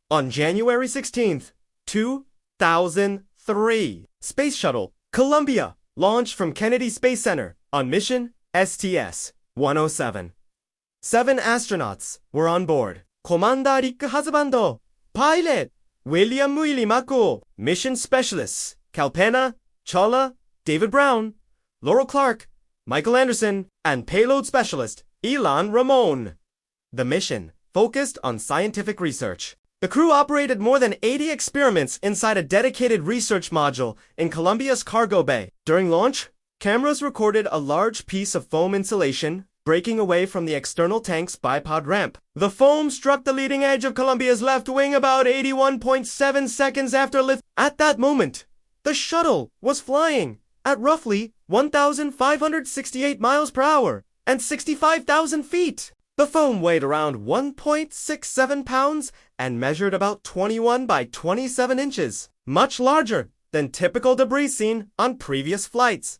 On January 16th, 2003, Space Shuttle Columbia launched from Kennedy Space Center on mission STS-107. 7 astronauts were on board. Commander Rick Hasbando, pilot William Muili Mako, mission specialists Kalpena, Chola, David Brown, Laurel Clark, Michael Anderson, and payload specialist Elon Ramon. The mission focused on scientific research. The crew operated more than 80 experiments inside a dedicated research module in Columbia's cargo bay. During launch, cameras recorded a large piece of foam insulation breaking away from the external tank's bipod ramp. The foam struck the leading edge of Columbia's left wing about 81.7 seconds after lift. At that moment, the shuttle was flying at roughly 1,568 miles per hour and 65,000 feet. The foam weighed around 1.67 pounds and measured about 21 by 27 inches, much larger than typical debris seen on previous flights.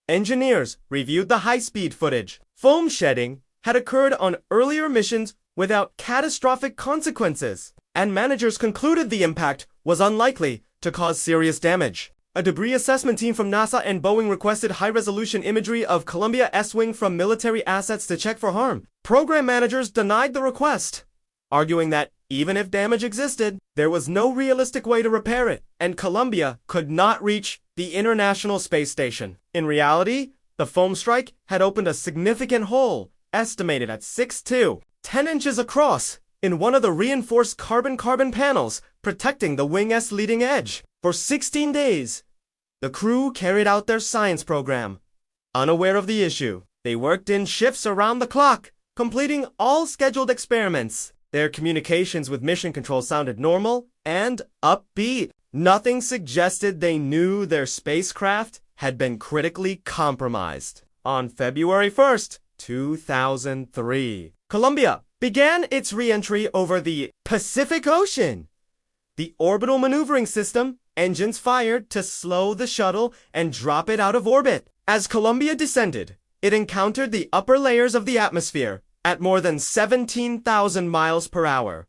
Engineers reviewed the high-speed footage. Foam shedding had occurred on earlier missions without catastrophic consequences, and managers concluded the impact was unlikely to cause serious damage. A debris assessment team from NASA and Boeing requested high-resolution imagery of Columbia S-wing from military assets to check for harm. Program managers denied the request, arguing that even if damage existed, there was no realistic way to repair it, and Columbia could not reach the International Space Station. In reality, the foam strike had opened a significant hole, estimated at 6'2", 10 inches across, in one of the reinforced carbon-carbon panels protecting the wing S leading edge. For 16 days, the crew carried out their science program. Unaware of the issue, they worked in shifts around the clock, completing all scheduled experiments. Their communications with mission control sounded normal and upbeat. Nothing suggested they knew their spacecraft had been critically compromised. On February 1st, 2003, Columbia began its re-entry over the Pacific Ocean. The orbital maneuvering system, engines fired to slow the shuttle and drop it out of orbit. As Columbia descended, it encountered the upper layers of the atmosphere at more than 17,000 miles per hour.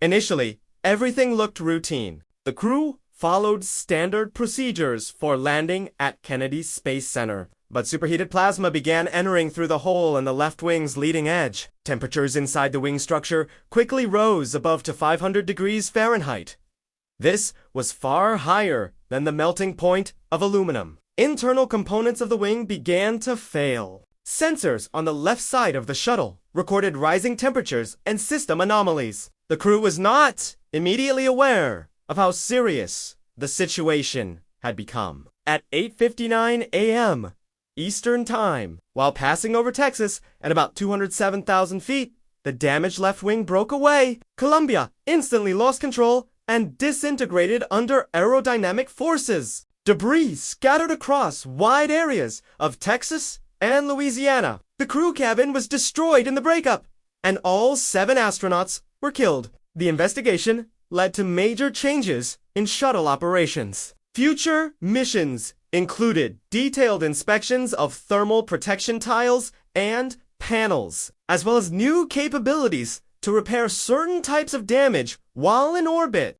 Initially, everything looked routine. The crew followed standard procedures for landing at Kennedy Space Center. But superheated plasma began entering through the hole in the left wing's leading edge. Temperatures inside the wing structure quickly rose above to 500 degrees Fahrenheit. This was far higher than the melting point of aluminum. Internal components of the wing began to fail. Sensors on the left side of the shuttle recorded rising temperatures and system anomalies. The crew was not immediately aware of how serious the situation had become. At 8:59 a.m., Eastern Time, while passing over Texas at about 207,000 feet, the damaged left wing broke away. Columbia instantly lost control and disintegrated under aerodynamic forces. Debris scattered across wide areas of Texas and Louisiana. The crew cabin was destroyed in the breakup, and all 7 astronauts were killed. The investigation led to major changes in shuttle operations. Future missions included detailed inspections of thermal protection tiles and panels, as well as new capabilities to repair certain types of damage while in orbit.